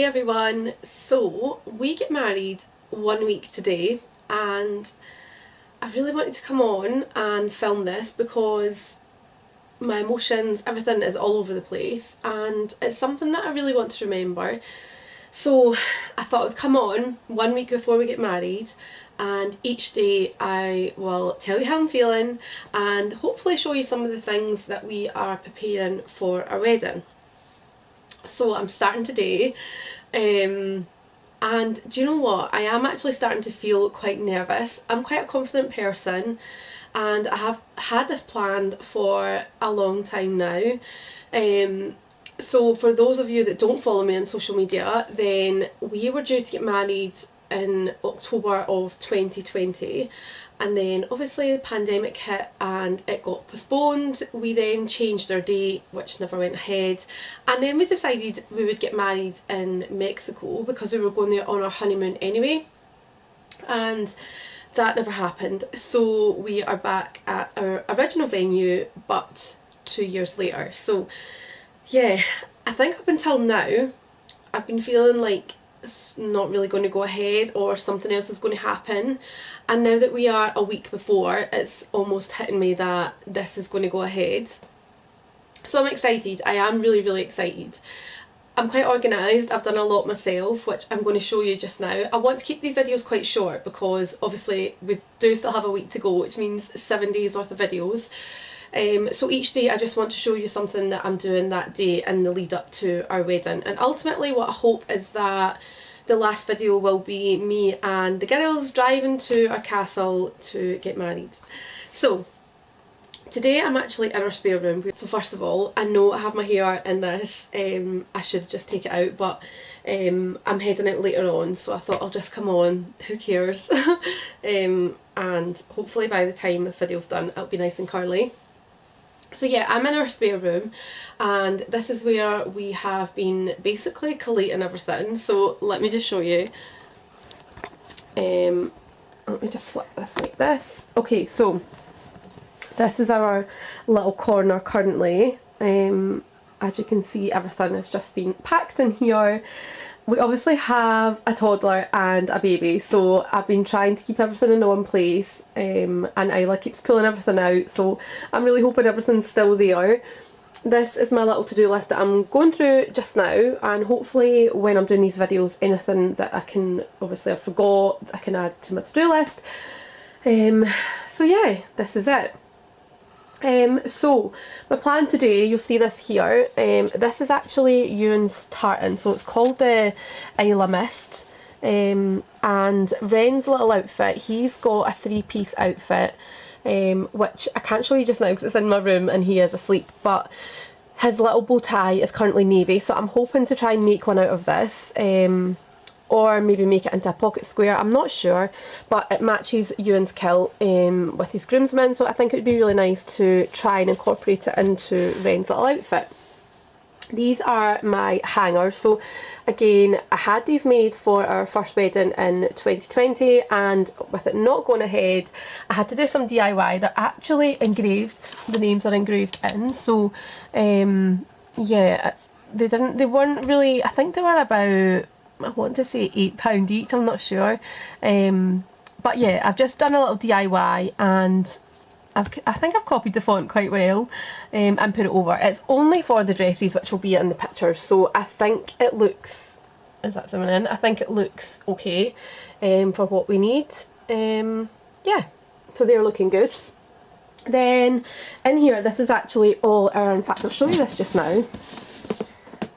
Hey everyone, so we get married 1 week today and I really wanted to come on and film this because my emotions, everything is all over the place and it's something that I really want to remember. So I thought I'd come on 1 week before we get married and each day I will tell you how I'm feeling and hopefully show you some of the things that we are preparing for our wedding. So I'm starting today, and do you know what? I am actually starting to feel quite nervous. I'm quite a confident person and I have had this planned for a long time now. So for those of you that don't follow me on social media, then we were due to get married in October of 2020 and then obviously the pandemic hit and it got postponed. We then changed our date, which never went ahead, and then we decided we would get married in Mexico because we were going there on our honeymoon anyway, and that never happened. So we are back at our original venue but 2 years later. So yeah, I think up until now I've been feeling like it's not really going to go ahead or something else is going to happen, and now that we are a week before, it's almost hitting me that this is going to go ahead. So I'm excited. I am really excited. I'm quite organised. I've done a lot myself, which I'm going to show you just now. I want to keep these videos quite short because obviously we do still have a week to go, which means 7 days worth of videos. So each day I just want to show you something that I'm doing that day in the lead up to our wedding, and ultimately what I hope is that the last video will be me and the girls driving to our castle to get married. So today I'm actually in our spare room. So first of all, I know I have my hair in this, I should just take it out, but I'm heading out later on, so I thought I'll just come on, who cares. And hopefully by the time this video's done it'll be nice and curly. So yeah, I'm in our spare room and this is where we have been basically collating everything. So let me just show you. Let me just flip this like this. Okay, so this is our little corner currently. As you can see, everything has just been packed in here. We obviously have a toddler and a baby, so I've been trying to keep everything in one place, and Isla keeps pulling everything out, so I'm really hoping everything's still there. This is my little to-do list that I'm going through just now, and hopefully when I'm doing these videos, anything that I can, obviously I forgot, I can add to my to-do list. So yeah, this is it. So my plan today, you'll see this here, this is actually Ewan's tartan, so it's called the Isla Mist, and Ren's little outfit, he's got a three-piece outfit, which I can't show you just now because it's in my room and he is asleep, but his little bow tie is currently navy, so I'm hoping to try and make one out of this, or maybe make it into a pocket square, I'm not sure, but it matches Ewan's kilt with his groomsmen, so I think it would be really nice to try and incorporate it into Ren's little outfit. These are my hangers, so again I had these made for our first wedding in 2020, and with it not going ahead I had to do some DIY. They're actually engraved, the names are engraved in, so yeah, they weren't really, I think they were about, I want to say £8 each, I'm not sure, but yeah, I've just done a little DIY and I think I've copied the font quite well, and put it over. It's only for the dresses, which will be in the pictures, so I think it looks, is that zooming in? I think it looks okay for what we need. Yeah, so they're looking good. Then in here, this is actually all our, in fact I'll show you this just now.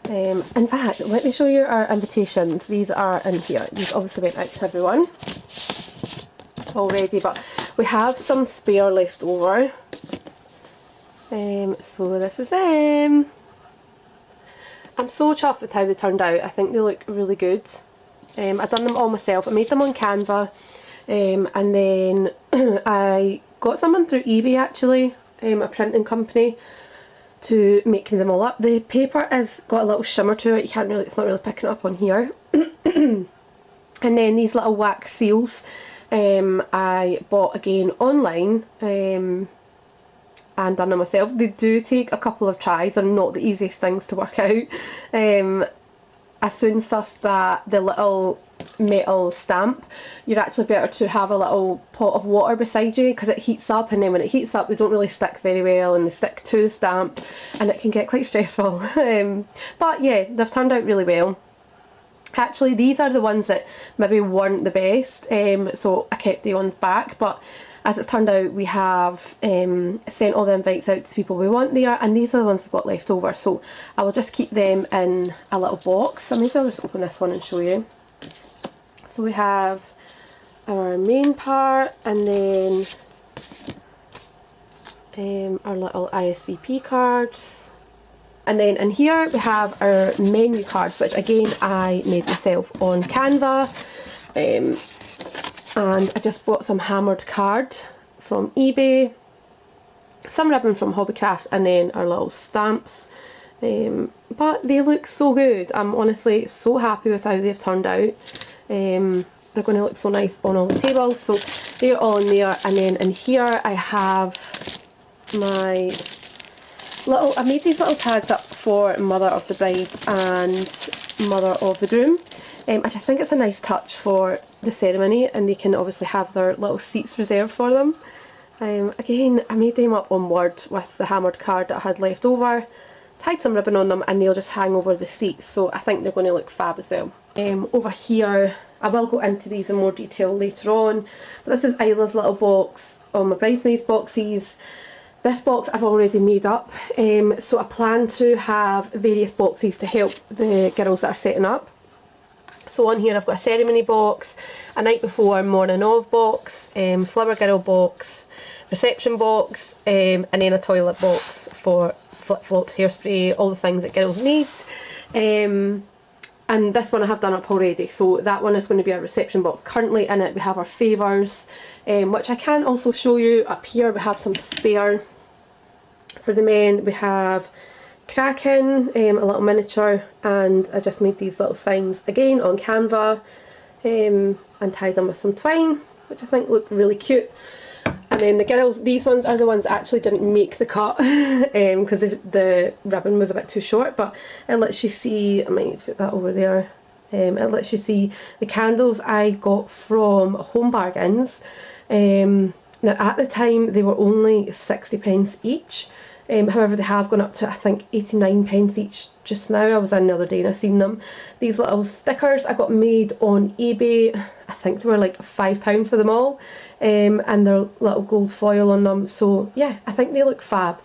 In fact, let me show you our invitations. These are in here. These obviously went out to everyone already, but we have some spare left over. So this is them. I'm so chuffed with how they turned out. I think they look really good. I've done them all myself. I made them on Canva, and then I got someone through eBay actually, a printing company, to make them all up. The paper has got a little shimmer to it, you can't really, it's not really picking it up on here. And then these little wax seals, I bought again online, and done them myself. They do take a couple of tries, they're not the easiest things to work out. I soon sussed that the little metal stamp, you're actually better to have a little pot of water beside you, because it heats up, and then when it heats up they don't really stick very well and they stick to the stamp and it can get quite stressful. But yeah, they've turned out really well. Actually, these are the ones that maybe weren't the best, so I kept the ones back, but as it's turned out we have sent all the invites out to the people we want there, and these are the ones we've got left over, so I will just keep them in a little box. So maybe I'll just open this one and show you. So we have our main part, and then our little RSVP cards. And then in here we have our menu cards, which again I made myself on Canva. And I just bought some hammered card from eBay, some ribbon from Hobbycraft, and then our little stamps. But they look so good. I'm honestly so happy with how they've turned out. They're going to look so nice on all the tables, so they're all in there. And then in here I have my little, I made these little tags up for mother of the bride and mother of the groom. I just think it's a nice touch for the ceremony, and they can obviously have their little seats reserved for them. Again, I made them up on Word with the hammered card that I had left over, tied some ribbon on them, and they'll just hang over the seats, so I think they're going to look fab as well. Over here, I will go into these in more detail later on, but this is Isla's little box on my bridesmaids boxes. This box I've already made up, so I plan to have various boxes to help the girls that are setting up. So on here I've got a ceremony box, a night before morning of box, flower girl box, reception box, and then a toilet box for flip-flops, hairspray, all the things that girls need. And this one I have done up already, so that one is going to be a reception box. Currently in it we have our favours, which I can also show you. Up here we have some spare. For the men we have Kraken, a little miniature, and I just made these little signs again on Canva, and tied them with some twine, which I think look really cute. And then the girls, these ones are the ones that actually didn't make the cut, because the ribbon was a bit too short, but it lets you see, I might need to put that over there, it lets you see the candles I got from Home Bargains. Now at the time they were only 60p each. However, they have gone up to I think 89p each just now. I was in the other day and I seen them. These little stickers I got made on eBay. I think they were like £5 for them all, and they're little gold foil on them. So yeah, I think they look fab,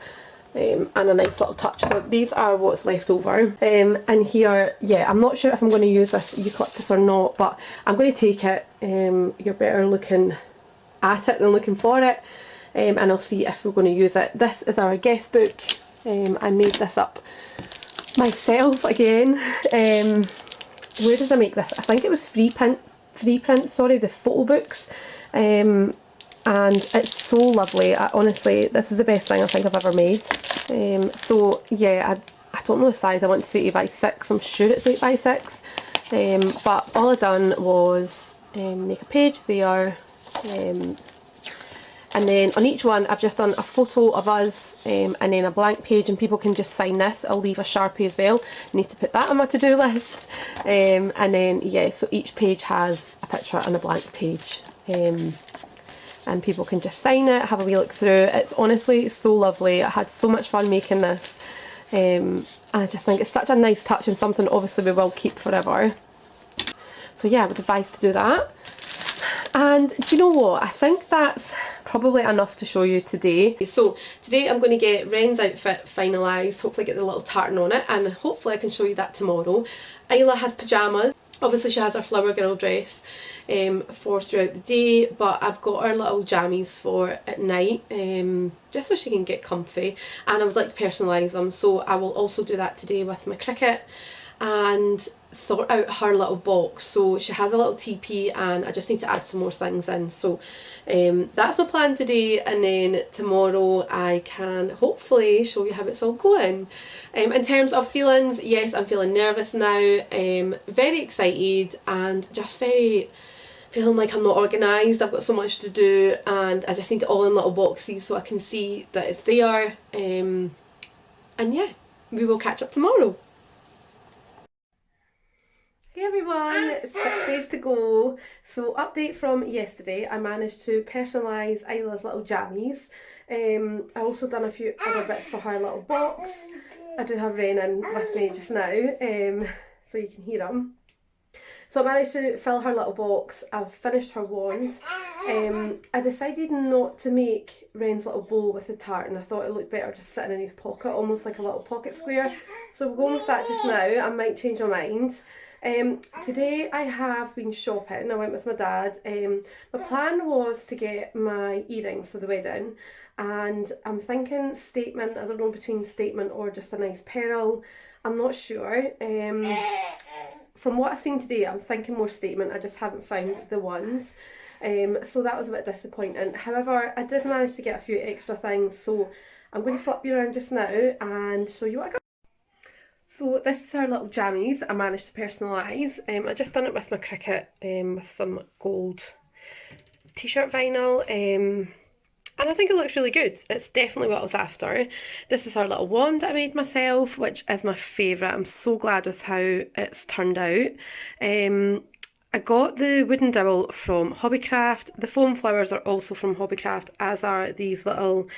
and a nice little touch. So these are what's left over. And here, yeah, I'm not sure if I'm going to use this eucalyptus or not, but I'm going to take it. You're better looking at it than looking for it. And I'll see if we're going to use it. This is our guest book. I made this up myself again. Where did I make this? I think it was free print, sorry, the photo books. And it's so lovely. Honestly, this is the best thing I think I've ever made. So yeah, I don't know the size. I want to say 8x6. I'm sure it's 8x6. But all I done was make a page there. And then on each one I've just done a photo of us, and then a blank page, and people can just sign this. I'll leave a Sharpie as well. I need to put that on my to-do list. And then yeah, so each page has a picture and a blank page, and people can just sign it, have a wee look through. It's honestly so lovely. I had so much fun making this, and I just think it's such a nice touch and something obviously we will keep forever. So yeah, I would advise to do that. And do you know what? I think that's probably enough to show you today. So today I'm going to get Ren's outfit finalised, hopefully get the little tartan on it, and hopefully I can show you that tomorrow. Isla has pyjamas. Obviously she has her flower girl dress for throughout the day, but I've got her little jammies for at night, just so she can get comfy, and I would like to personalise them, so I will also do that today with my cricket and sort out her little box. So she has a little teepee and I just need to add some more things in. So that's my plan today, and then tomorrow I can hopefully show you how it's all going. In terms of feelings, yes, I'm feeling nervous now, very excited, and just very feeling like I'm not organised. I've got so much to do and I just need it all in little boxes so I can see that it's there, and yeah, we will catch up tomorrow. Hey everyone, 6 days to go. So update from yesterday, I managed to personalise Isla's little jammies. I also done a few other bits for her little box. I do have Ren in with me just now, so you can hear him. So I managed to fill her little box. I've finished her wand. I decided not to make Ren's little bow with the tartan. I thought it looked better just sitting in his pocket, almost like a little pocket square. So we're going with that just now. I might change my mind. Today I have been shopping. I went with my dad. My plan was to get my earrings for the wedding, and I'm thinking statement. I don't know, between statement or just a nice pearl. I'm not sure. From what I've seen today, I'm thinking more statement. I just haven't found the ones. So that was a bit disappointing. However, I did manage to get a few extra things, so I'm going to flip you around just now and show you what I got. So this is our little jammies I managed to personalise. I just done it with my Cricut with some gold t-shirt vinyl. And I think it looks really good. It's definitely what I was after. This is our little wand that I made myself, which is my favourite. I'm so glad with how it's turned out. I got the wooden dowel from Hobbycraft. The foam flowers are also from Hobbycraft, as are these little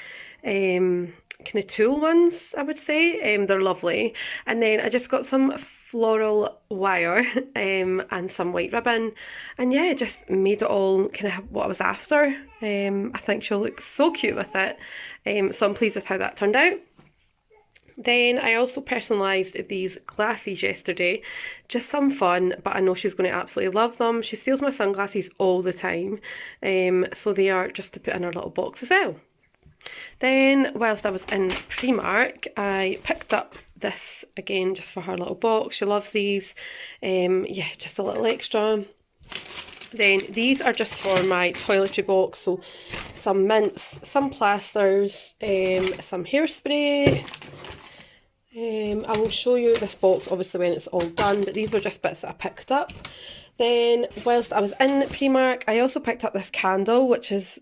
kind of tool ones, I would say. They're lovely. And then I just got some floral wire and some white ribbon, and yeah, just made it all kind of what I was after. I think she'll look so cute with it, so I'm pleased with how that turned out. Then I also personalised these glasses yesterday, just some fun, but I know she's going to absolutely love them. She steals my sunglasses all the time, so they are just to put in her little box as well. Then, whilst I was in Primark, I picked up this again just for her little box. She loves these. Yeah, just a little extra. Then these are just for my toiletry box. So some mints, some plasters, some hairspray. I will show you this box obviously when it's all done, but these were just bits that I picked up. Then, whilst I was in Primark, I also picked up this candle, which is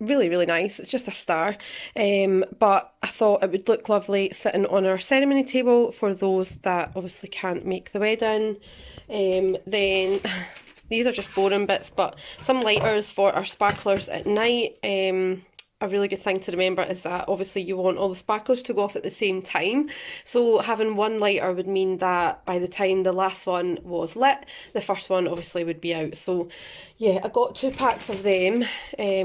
really, really nice. It's just a star, but I thought it would look lovely sitting on our ceremony table for those that obviously can't make the wedding. Then these are just boring bits, but some lighters for our sparklers at night. A really good thing to remember is that obviously you want all the sparklers to go off at the same time. So having one lighter would mean that by the time the last one was lit, the first one obviously would be out. So yeah, I got 2 packs of them,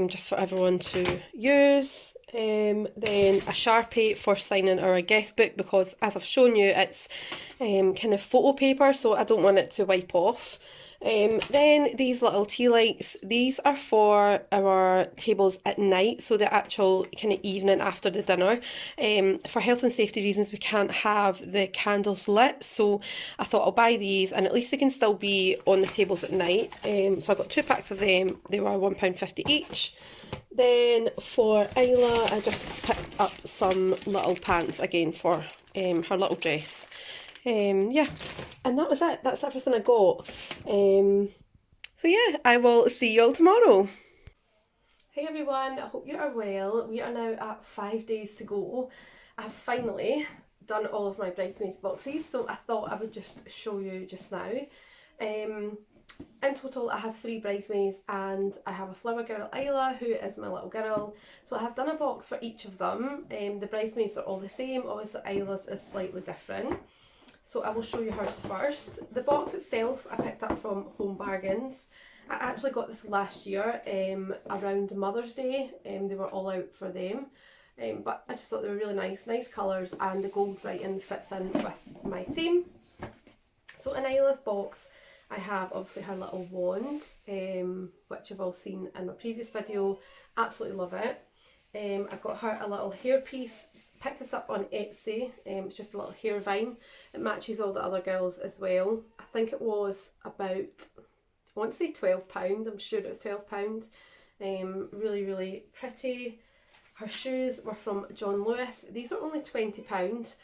just for everyone to use. Then a Sharpie for signing our guest book, because as I've shown you, it's kind of photo paper, so I don't want it to wipe off. Then these little tea lights, these are for our tables at night, so the actual kind of evening after the dinner. For health and safety reasons, we can't have the candles lit, so I thought I'll buy these and at least they can still be on the tables at night. So I got 2 packs of them. They were £1.50 each. Then for Isla, I just picked up some little pants again for her little dress. Yeah, and that was it. That's everything I got. So yeah, I will see you all tomorrow. Hey everyone, I hope you are well. We are now at 5 days to go. I've finally done all of my bridesmaids boxes, so I thought I would just show you just now. In total, I have 3 bridesmaids and I have a flower girl, Isla, who is my little girl. So I have done a box for each of them. The bridesmaids are all the same, obviously Isla's is slightly different. So I will show you hers first. The box itself I picked up from Home Bargains. I actually got this last year around Mother's Day. They were all out for them. But I just thought they were really nice colours, and the gold writing fits in with my theme. So in Isla's box, I have obviously her little wands, which you've all seen in my previous video. Absolutely love it. I've got her a little hairpiece. Picked this up on Etsy. It's just a little hair vine. It matches all the other girls as well. I think it was about, I want to say £12. I'm sure it was £12. Really, really pretty. Her shoes were from John Lewis. These are only £20,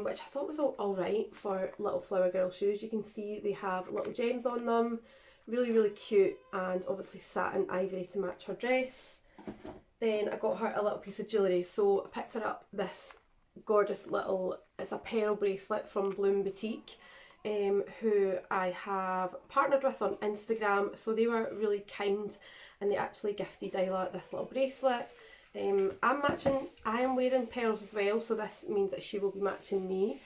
which I thought was all right for little flower girl shoes. You can see they have little gems on them. Really, really cute, and obviously satin ivory to match her dress. Then I got her a little piece of jewellery, so I picked her up this gorgeous little, it's a pearl bracelet from Bloom Boutique. who I have partnered with on Instagram. So they were really kind and they actually gifted Isla this little bracelet. I am wearing pearls as well, so this means that she will be matching me.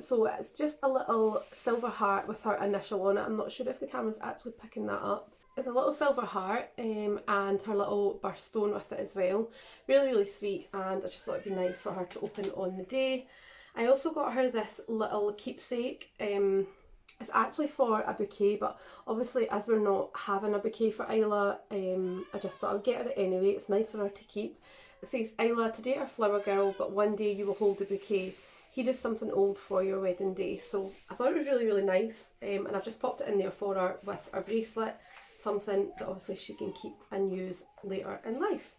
So it's just a little silver heart with her initial on it. I'm not sure if the camera's actually picking that up. It's a little silver heart and her little birthstone with it as well. Really, really sweet, and I just thought it'd be nice for her to open on the day. I also got her this little keepsake. It's actually for a bouquet, but obviously as we're not having a bouquet for Isla, I just thought I'd get her it anyway. It's nice for her to keep. It says, Isla, today are flower girl, but one day you will hold the bouquet. Here is something old for your wedding day. So I thought it was really, really nice, and I've just popped it in there for her with her bracelet, something that obviously she can keep and use later in life.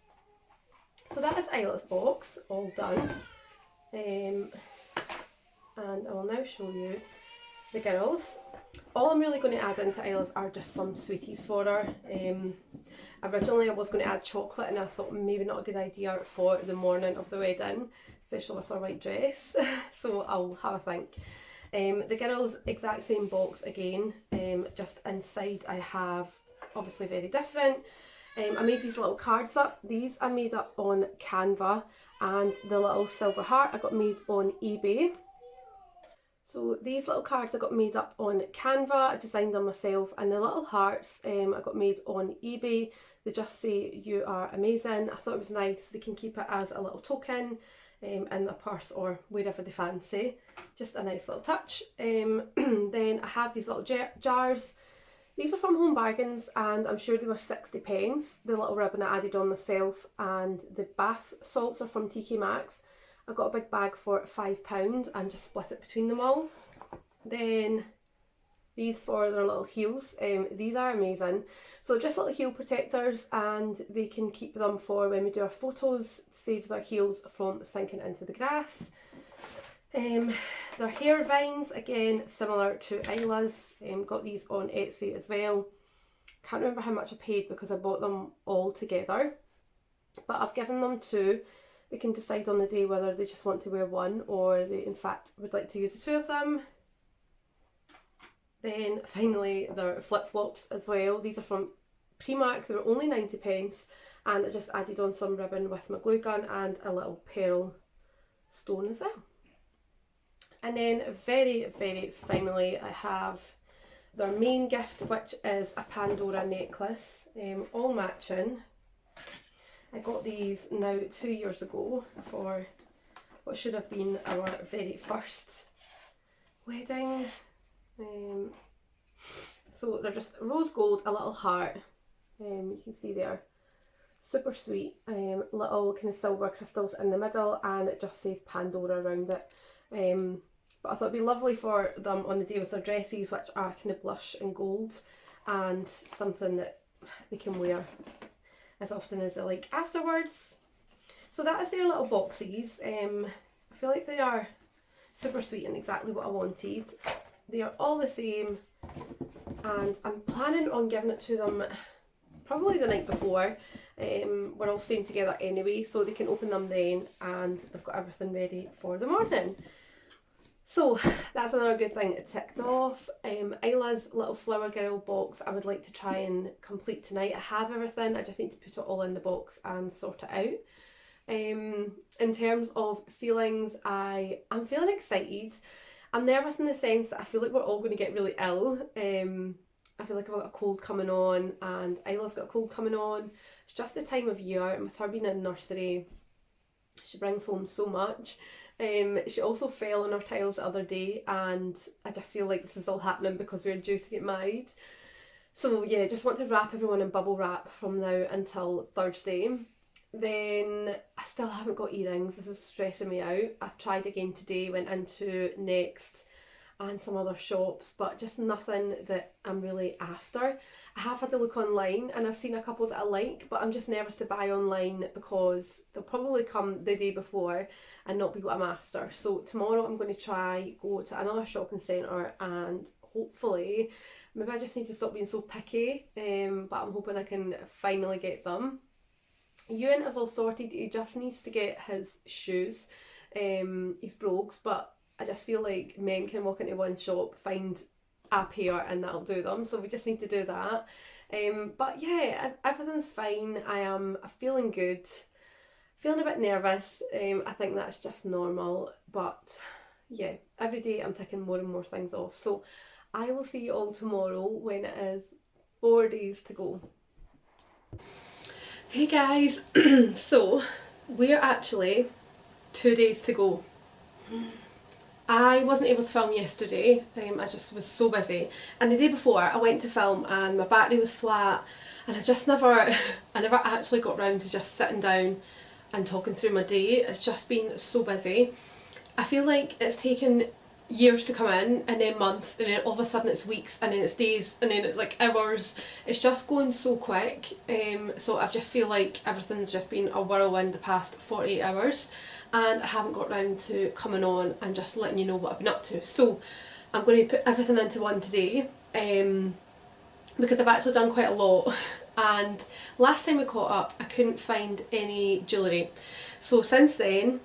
So that is Isla's box, all done. And I will now show you the girls. All I'm really going to add into Isla's are just some sweeties for her. Originally I was going to add chocolate, and I thought maybe not a good idea for the morning of the wedding, especially with her white dress. So I'll have a think. The girls, exact same box again, just inside I have, obviously very different. I made these little cards up. These I made up on Canva, and the little silver heart I got made on eBay. So these little cards I got made up on Canva, I designed them myself, and the little hearts I got made on eBay. They just say you are amazing. I thought it was nice. They can keep it as a little token in their purse or wherever they fancy. Just a nice little touch. Then I have these little jars. These are from Home Bargains, and I'm sure they were 60p. The little ribbon I added on myself, and the bath salts are from TK Maxx. I got a big bag for £5 and just split it between them all. Then these for their little heels. These are amazing. So just little heel protectors, and they can keep them for when we do our photos, save their heels from sinking into the grass. Their hair vines, again similar to Isla's. Got these on Etsy as well. Can't remember how much I paid because I bought them all together, but I've given them two. They can decide on the day whether they just want to wear one or they in fact would like to use the two of them. Then finally their flip-flops as well. These are from Primark. They were only 90p, and I just added on some ribbon with my glue gun and a little pearl stone as well. And then very, very finally I have their main gift, which is a Pandora necklace, all matching. I got these now 2 years ago for what should have been our very first wedding. So they're just rose gold, a little heart, you can see there, super sweet, little kind of silver crystals in the middle, and it just says Pandora around it. But I thought it'd be lovely for them on the day with their dresses, which are kind of blush and gold, and something that they can wear as often as they like afterwards. So that is their little boxes. I feel like they are super sweet and exactly what I wanted. They are all the same, and I'm planning on giving it to them probably the night before. We're all staying together anyway, so they can open them then, and they've got everything ready for the morning. So that's another good thing ticked off. Isla's little flower girl box I would like to try and complete tonight. I have everything, I just need to put it all in the box and sort it out. In terms of feelings, I'm feeling excited. I'm nervous in the sense that I feel like we're all going to get really ill. I feel like I've got a cold coming on, and Isla's got a cold coming on. It's just the time of year, and with her being in nursery, she brings home so much. She also fell on her tiles the other day, and I just feel like this is all happening because we're due to get married. So yeah, just want to wrap everyone in bubble wrap from now until Thursday. Then I still haven't got earrings. This is stressing me out. I tried again today, went into Next and some other shops, but just nothing that I'm really after. I have had a look online and I've seen a couple that I like, but I'm just nervous to buy online because they'll probably come the day before and not be what I'm after. So tomorrow I'm going to try go to another shopping centre, and hopefully, maybe I just need to stop being so picky, but I'm hoping I can finally get them. Ewan is all sorted. He just needs to get his shoes, his brogues, but I just feel like men can walk into one shop, find a pair and that'll do them, so we just need to do that. But yeah, everything's fine. I am feeling good, feeling a bit nervous. I think that's just normal, but yeah, every day I'm ticking more and more things off. So I will see you all tomorrow when it is 4 days to go. Hey guys, so we're actually 2 days to go. I wasn't able to film yesterday, I just was so busy, and the day before I went to film and my battery was flat, and I never actually got round to just sitting down and talking through my day. It's just been so busy. I feel like it's taken years to come in, and then months, and then all of a sudden it's weeks, and then it's days, and then it's like hours. It's just going so quick. So I just feel like everything's just been a whirlwind the past 48 hours, and I haven't got round to coming on and just letting you know what I've been up to. So I'm going to put everything into one today, because I've actually done quite a lot. And last time we caught up, I couldn't find any jewellery. So since then,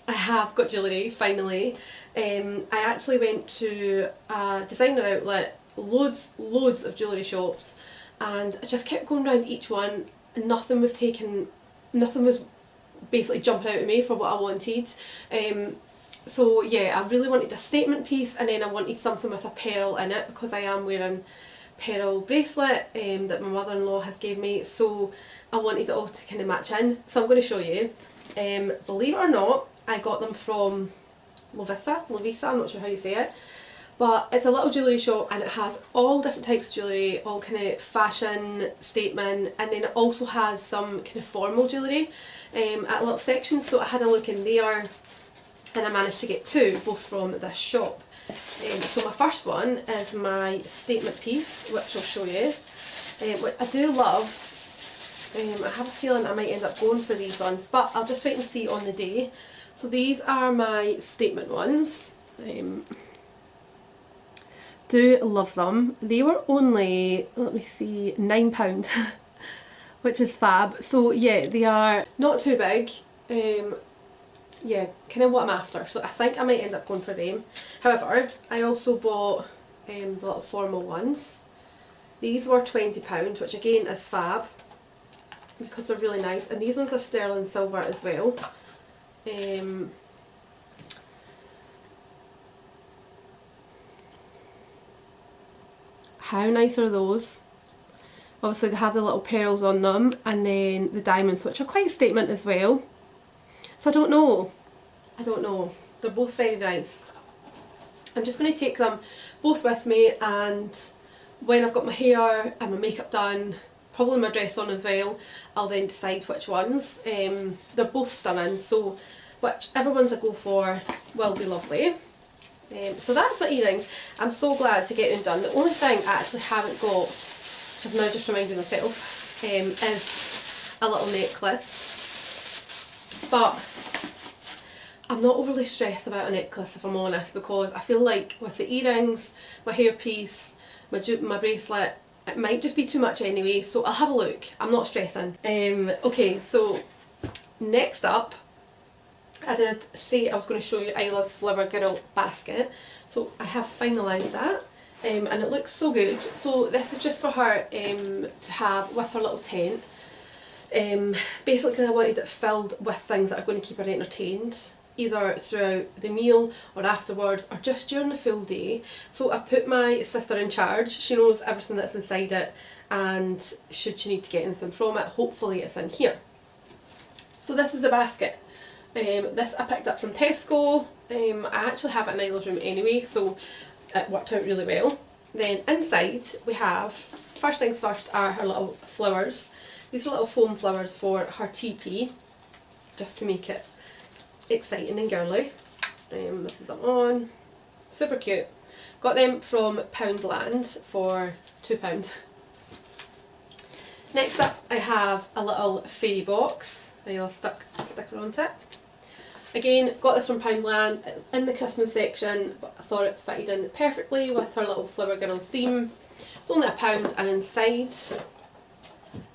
I have got jewellery, finally. I actually went to a designer outlet, loads of jewellery shops, and I just kept going around each one, and nothing was basically jumping out at me for what I wanted. So yeah, I really wanted a statement piece, and then I wanted something with a pearl in it, because I am wearing pearl bracelet that my mother-in-law has gave me, so I wanted it all to kind of match in. So I'm going to show you. Believe it or not, I got them from Lovisa, I'm not sure how you say it, but it's a little jewellery shop, and it has all different types of jewellery, all kind of fashion, statement, and then it also has some kind of formal jewellery at a little section. So I had a look in there, and I managed to get two, both from this shop. So my first one is my statement piece, which I'll show you, which I do love. I have a feeling I might end up going for these ones, but I'll just wait and see on the day. So these are my statement ones. Do love them. They were only, let me see, £9, which is fab. So yeah, they are not too big. Yeah, kind of what I'm after. So I think I might end up going for them. However, I also bought the little formal ones. These were £20, which again is fab, because they're really nice, and these ones are sterling silver as well. How nice are those? Obviously they have the little pearls on them, and then the diamonds, which are quite statement as well. So I don't know, they're both very nice. I'm just going to take them both with me, and when I've got my hair and my makeup done, probably my dress on as well, I'll then decide which ones. They're both stunning, so whichever ones I go for will be lovely. So that's my earrings. I'm so glad to get them done. The only thing I actually haven't got, which I've now just reminded myself, is a little necklace. But I'm not overly stressed about a necklace, if I'm honest, because I feel like with the earrings, my hairpiece, my bracelet, it might just be too much anyway, so I'll have a look. I'm not stressing. Okay, so next up, I did say I was going to show you Isla's Flower Girl basket, so I have finalised that, and it looks so good. So this is just for her to have with her little tent. Basically I wanted it filled with things that are going to keep her entertained, either throughout the meal or afterwards or just during the full day. So I've put my sister in charge. She knows everything that's inside it, and should she need to get anything from it, hopefully it's in here. So this is a basket. This I picked up from Tesco. I actually have it in Isla's room anyway, so it worked out really well. Then inside we have, first things first, are her little flowers. These are little foam flowers for her teepee, just to make it exciting and girly. This is them on. Super cute. Got them from Poundland for £2. Next up I have a little fairy box. I'll stuck a sticker onto it. Again, got this from Poundland. It's in the Christmas section, but I thought it fitted in perfectly with her little Flower Girl theme. It's only £1, and inside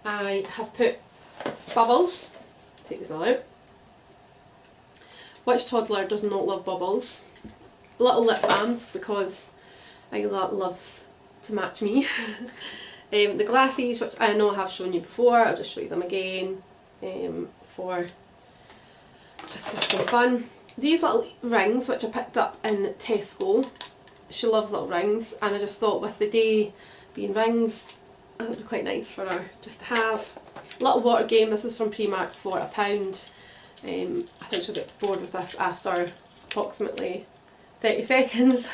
I have put bubbles. Take these all out. Which toddler does not love bubbles? little lip balms because Isla loves to match me. The glasses, which I know I have shown you before, I'll just show you them again for some fun. These little rings, which I picked up in Tesco. She loves little rings, and I just thought with the day being rings, it would be quite nice for her just to have. Little water game, this is from Primark for £1. I think she'll get bored with this after approximately 30 seconds,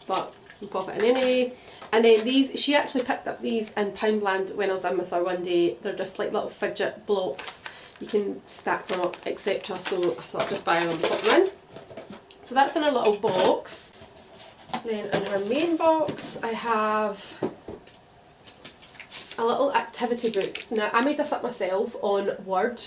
but we'll pop it in anyway. And then these, she actually picked up these in Poundland when I was in with her one day. They're just like little fidget blocks. You can stack them up, etc. So I thought I'd just buy them and pop them in. So that's in her little box. Then in her main box I have a little activity book. Now I made this up myself on Word.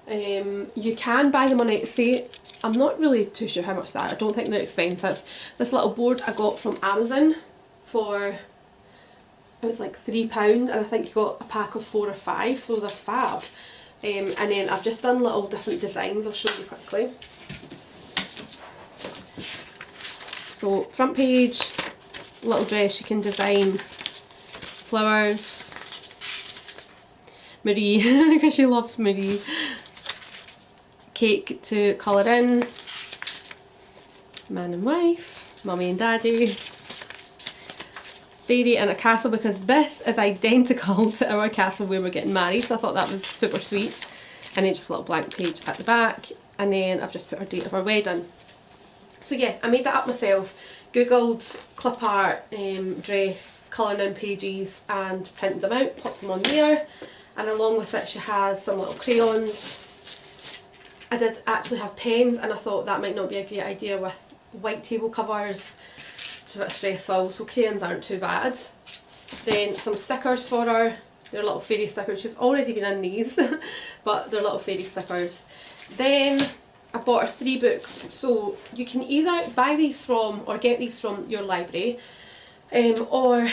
You can buy them on Etsy. I'm not really too sure how much that. I don't think they're expensive. This little board I got from Amazon for, it was like £3, and I think you got a pack of 4 or 5, so they're fab. And then I've just done little different designs. I'll show you quickly. So front page, little dress, you can design flowers, Marie, because she loves Marie. Cake to colour in, man and wife, mummy and daddy, fairy in a castle, because this is identical to our castle where we're getting married, so I thought that was super sweet. And then just a little blank page at the back, and then I've just put our date of our wedding. So yeah, I made that up myself, googled clip art, dress, colouring in pages and printed them out, popped them on there, and along with it she has some little crayons. I did actually have pens, and I thought that might not be a great idea with white table covers. It's a bit stressful, so crayons aren't too bad. Then some stickers for her. They're little fairy stickers. She's already been in these, but they're little fairy stickers. Then I bought her 3 books, so you can either buy these from or get these from your library, or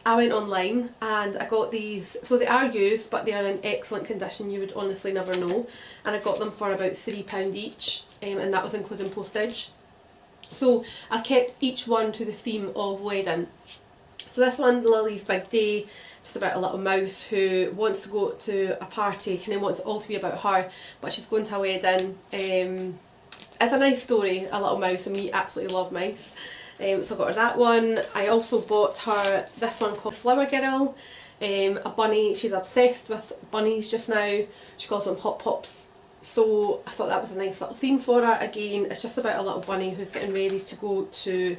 I went online and I got these. So they are used, but they are in excellent condition, you would honestly never know, and I got them for about £3 each, and that was including postage. So I've kept each one to the theme of wedding. So this one, Lily's Big Day, just about a little mouse who wants to go to a party, kind of wants it all to be about her, but she's going to a wedding. It's a nice story, a little mouse, and we absolutely love mice. So I got her that one. I also bought her this one called Flower Girl, a bunny. She's obsessed with bunnies just now. She calls them Hot Pops. So I thought that was a nice little theme for her. Again, it's just about a little bunny who's getting ready to go to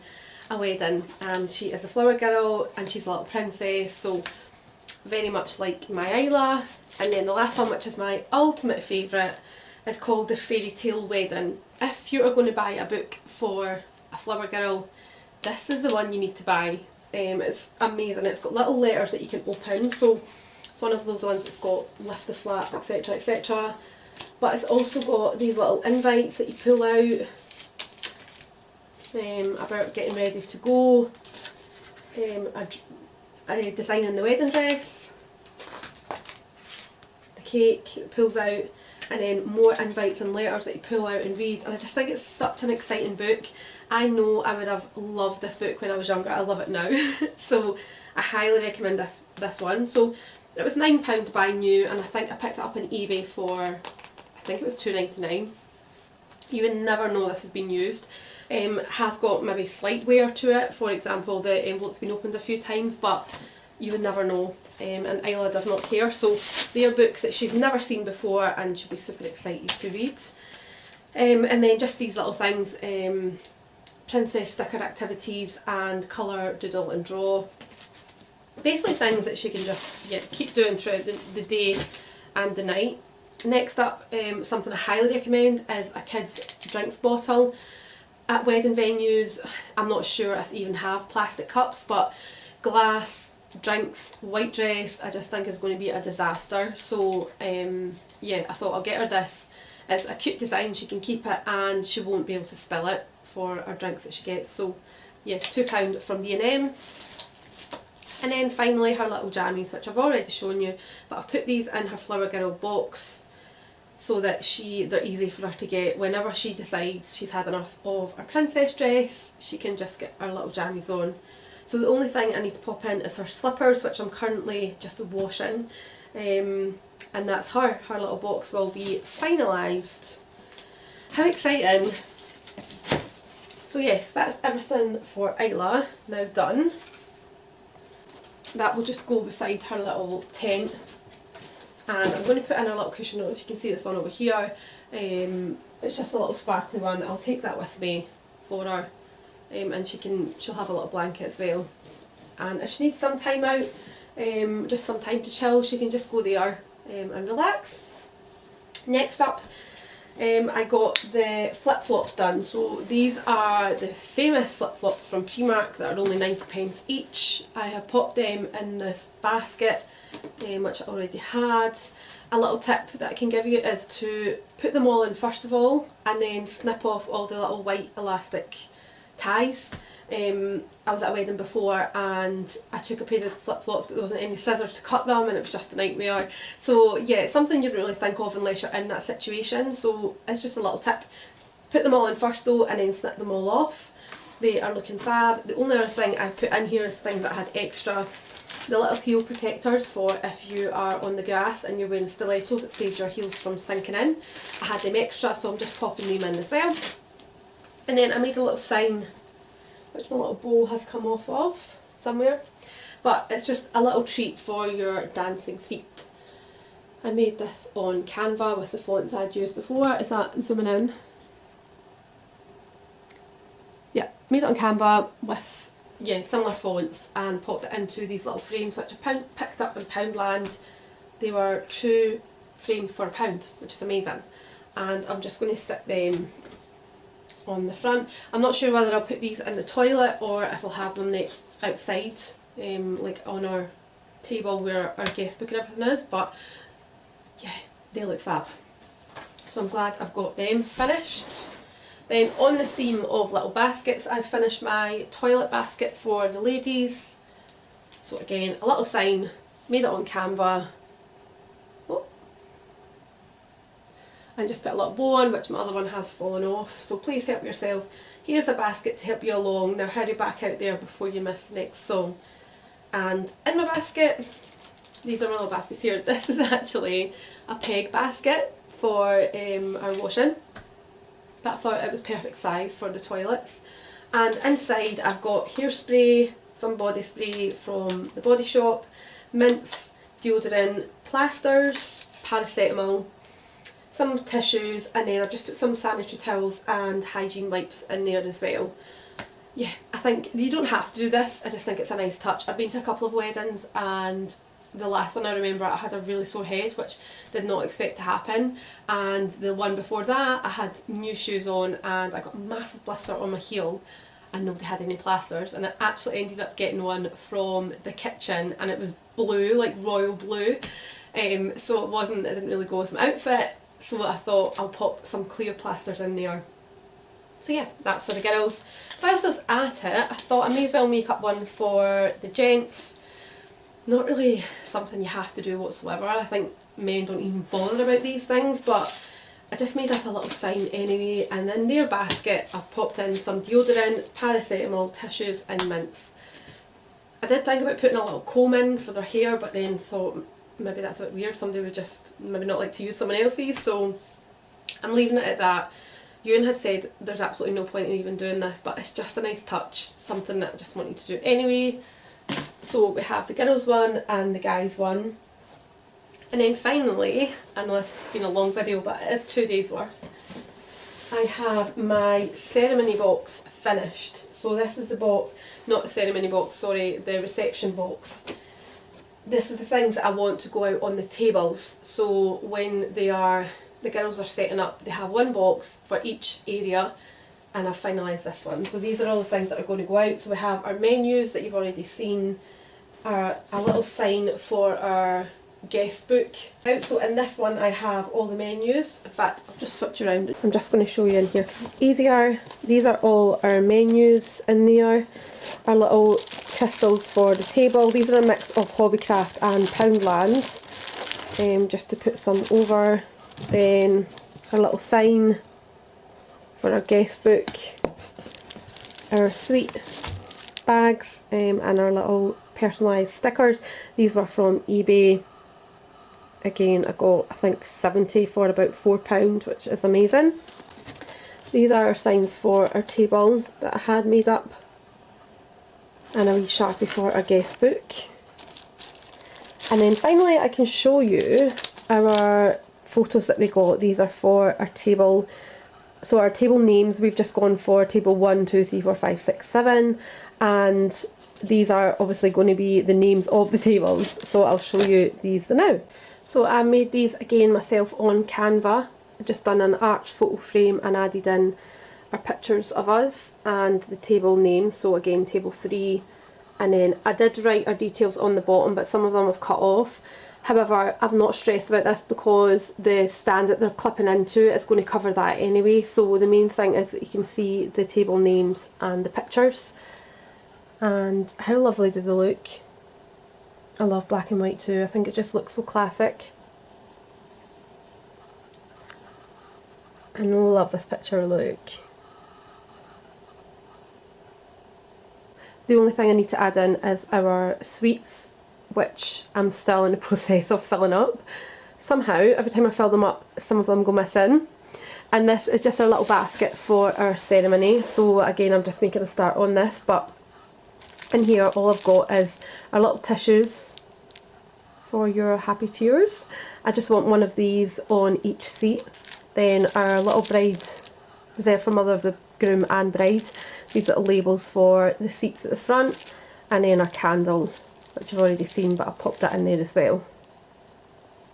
a wedding, and she is a flower girl and she's a little princess, so very much like my Isla. And then the last one, which is my ultimate favourite, is called The Fairy Tale Wedding. If you are going to buy a book for a flower girl, this is the one you need to buy. It's amazing. It's got little letters that you can open, so it's one of those ones that's got lift the flap, etc, etc. But it's also got these little invites that you pull out about getting ready to go, a designing the wedding dress, the cake that pulls out, and then more invites and letters that you pull out and read. And I just think it's such an exciting book. I know I would have loved this book when I was younger. I love it now. So I highly recommend this one. So it was £9 to buy new, and I think I picked it up on eBay for, I think it was £2.99. You would never know this has been used. Has got maybe slight wear to it. For example, the envelope's been opened a few times, but you would never know. And Isla does not care. So they are books that she's never seen before and she'll be super excited to read. And then just these little things, princess sticker activities and colour, doodle and draw. Basically things that she can just keep doing throughout the day and the night. Next up, something I highly recommend is a kids drinks bottle. At wedding venues, I'm not sure if they even have plastic cups, but glass, drinks, white dress, I just think is going to be a disaster. So yeah, I thought I'll get her this. It's a cute design, she can keep it and she won't be able to spill it for her drinks that she gets. So yeah, £2 from B&M. And then finally her little jammies, which I've already shown you, but I've put these in her Flower Girl box. so that they're easy for her to get whenever she decides she's had enough of her princess dress. She can just get her little jammies on. So the only thing I need to pop in is her slippers, which I'm currently just washing, and that's her little box will be finalised. How exciting! So yes, that's everything for Isla now done. That will just go beside her little tent, and I'm going to put in a little cushion. I don't know if you can see this one over here. It's just a little sparkly one. I'll take that with me for her, and she'll have a little blanket as well. And if she needs some time out, just some time to chill, she can just go there and relax. Next up, I got the flip-flops done. So these are the famous flip-flops from Primark that are only 90p each. I have popped them in this basket, which I already had. A little tip that I can give you is to put them all in first of all, and then snip off all the little white elastic ties. I was at a wedding before and I took a pair of flip-flops, but there wasn't any scissors to cut them, and it was just a nightmare. So yeah, it's something you don't really think of unless you're in that situation, so it's just a little tip. Put them all in first though, and then snip them all off. They are looking fab. The only other thing I put in here is things that I had extra. The little heel protectors for if you are on the grass and you're wearing stilettos, it saves your heels from sinking in. I had them extra, so I'm just popping them in as well. And then I made a little sign, which my little bow has come off of somewhere, but it's just a little treat for your dancing feet. I made this on Canva with the fonts I'd used before. Is that zooming in? Yeah, made it on Canva with similar fonts and popped it into these little frames which I picked up in Poundland. They were 2 frames for £1, which is amazing, and I'm just going to stick them on the front. I'm not sure whether I'll put these in the toilet or if I'll have them next outside, like on our table where our guest book and everything is, but yeah, they look fab. So I'm glad I've got them finished. Then on the theme of little baskets, I've finished my toilet basket for the ladies. So again, a little sign, made it on Canva. And just put a little bow on, which my other one has fallen off. So please help yourself. Here's a basket to help you along. Now hurry back out there before you miss the next song. And in my basket, these are my little baskets here. This is actually a peg basket for our washing, but I thought it was perfect size for the toilets. And inside I've got hairspray, some body spray from the Body Shop, mints, deodorant, plasters, paracetamol, some tissues, and then I've just put some sanitary towels and hygiene wipes in there as well. Yeah, I think you don't have to do this, I just think it's a nice touch. I've been to a couple of weddings, and the last one I remember I had a really sore head, which did not expect to happen, and the one before that I had new shoes on and I got a massive blister on my heel and nobody had any plasters, and I actually ended up getting one from the kitchen and it was blue, like royal blue, so it didn't really go with my outfit. So I thought I'll pop some clear plasters in there. So yeah, that's for the girls. Whilst I was at it, I thought I may as well make up one for the gents. Not really something you have to do whatsoever. I think men don't even bother about these things, but I just made up a little sign anyway, and in their basket I popped in some deodorant, paracetamol, tissues and mints. I did think about putting a little comb in for their hair, but then thought maybe that's a bit weird, somebody would just maybe not like to use someone else's, so I'm leaving it at that. Ewan had said there's absolutely no point in even doing this, but it's just a nice touch, something that I just wanted to do anyway. So we have the girls one and the guys one. And then finally, I know it's been a long video, but it is 2 days worth, I have my ceremony box finished. So this is the box, not the ceremony box, sorry, the reception box. This is the things that I want to go out on the tables. So when the girls are setting up, they have one box for each area, and I've finalised this one. So these are all the things that are going to go out. So we have our menus that you've already seen, a little sign for our guest book. So in this one I have all the menus. In fact, I'll just switch around. I'm just going to show you in here because it's easier. These are all our menus in there. Our little crystals for the table. These are a mix of Hobbycraft and Poundland, just to put some over Then our little sign for our guest book, our sweet bags, and our little personalised stickers. These were from eBay. Again, I got, I think, 70 for about £4, which is amazing. These are our signs for our table that I had made up, and a wee Sharpie for our guest book. And then finally I can show you our photos that we got. These are for our table. So our table names, we've just gone for table 1, 2, 3, 4, 5, 6, 7, and these are obviously going to be the names of the tables, so I'll show you these now. So I made these again myself on Canva. I've just done an arch photo frame and added in our pictures of us and the table names. So again, table 3, and then I did write our details on the bottom, but some of them I've cut off. However, I've not stressed about this because the stand that they're clipping into is going to cover that anyway. So the main thing is that you can see the table names and the pictures. And how lovely do they look? I love black and white too. I think it just looks so classic. And I love this picture look. The only thing I need to add in is our sweets, which I'm still in the process of filling up. Somehow, every time I fill them up, some of them go missing. And this is just a little basket for our ceremony. So again, I'm just making a start on this, but in here all I've got is our little tissues for your happy tears. I just want one of these on each seat. Then our little bride, reserved for mother of the groom and bride, these little labels for the seats at the front, and then our candle, which I've already seen, but I've popped that in there as well.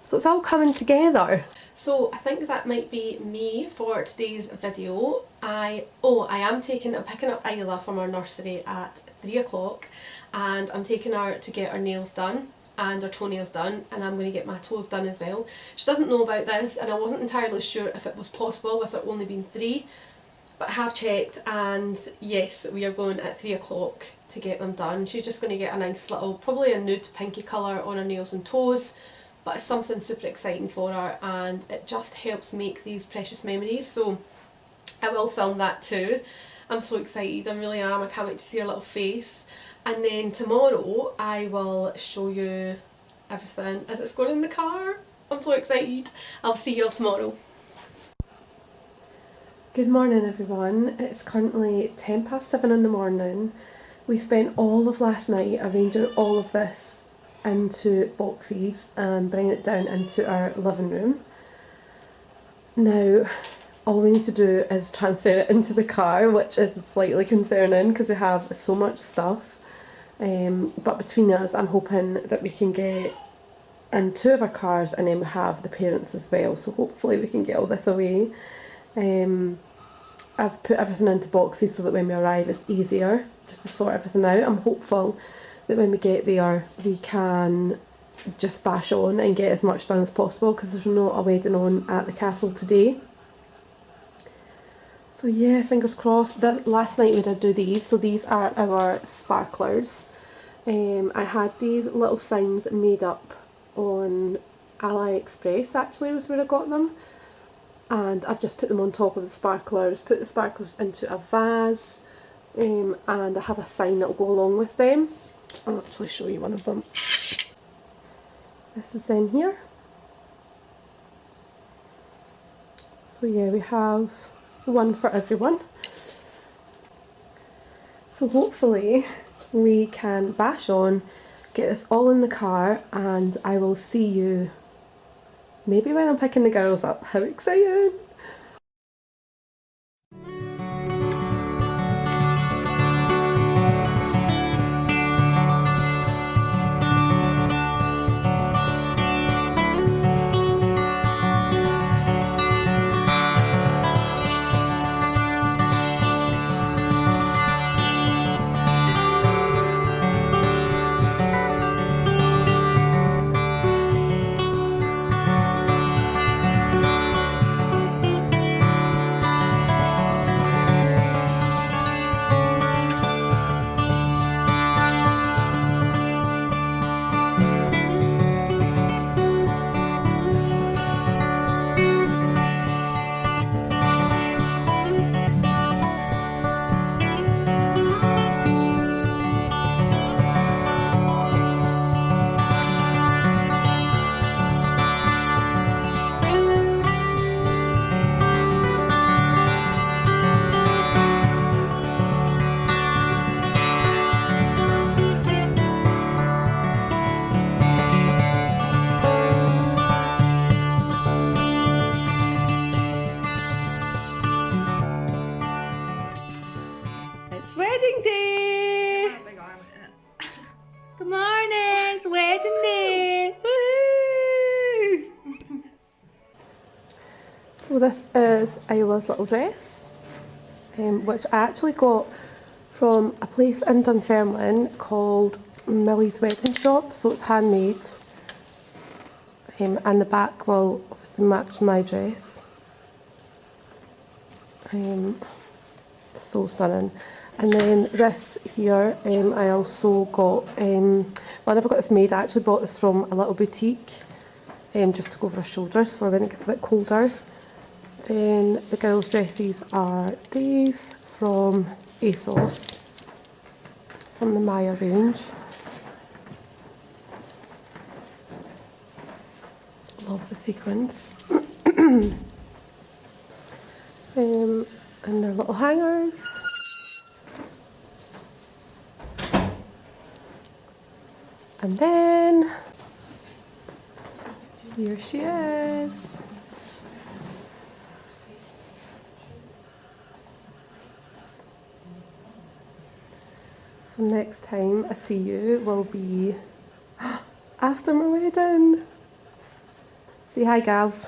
So it's all coming together. So I think that might be me for today's video. I am picking up Isla from our nursery at 3 o'clock, and I'm taking her to get her nails done and her toenails done, and I'm going to get my toes done as well. She doesn't know about this, and I wasn't entirely sure if it was possible with it only being 3, but I have checked, and yes, we are going at 3 o'clock to get them done. She's just going to get a nice little, probably a nude pinky colour on her nails and toes, but it's something super exciting for her, and it just helps make these precious memories. So I will film that too. I'm so excited, I really am. I can't wait to see her little face. And then tomorrow I will show you everything as it's going in the car. I'm so excited. I'll see you all tomorrow. Good morning everyone. It's currently 7:10 in the morning. We spent all of last night arranging all of this into boxes and bringing it down into our living room. Now all we need to do is transfer it into the car, which is slightly concerning because we have so much stuff. But between us, I'm hoping that we can get in 2 of our cars, and then we have the parents as well, so hopefully we can get all this away. I've put everything into boxes so that when we arrive it's easier just to sort everything out. I'm hopeful that when we get there we can just bash on and get as much done as possible, because there's not a wedding on at the castle today. So yeah, fingers crossed. Last night we did do these, so these are our sparklers. I had these little signs made up on AliExpress, actually was where I got them, and I've just put them on top of the sparklers, put the sparklers into a vase, and I have a sign that will go along with them. I'll actually show you one of them. This is them here. So yeah, we have one for everyone. So hopefully we can bash on, get this all in the car, and I will see you maybe when I'm picking the girls up. How exciting! wedding day! Good morning, it's wedding day! Woohoo! So this is Isla's little dress, which I actually got from a place in Dunfermline called Millie's Wedding Shop, so it's handmade. And the back will obviously match my dress. So stunning. And then this here, I also got, well, I never got this made, I actually bought this from a little boutique, just to go over her shoulders for when it gets a bit colder. Then the girls' dresses are these from ASOS, from the Maya range. Love the sequins. And their little hangers. And then here she is. So next time I see you will be after my wedding. Say hi, gals.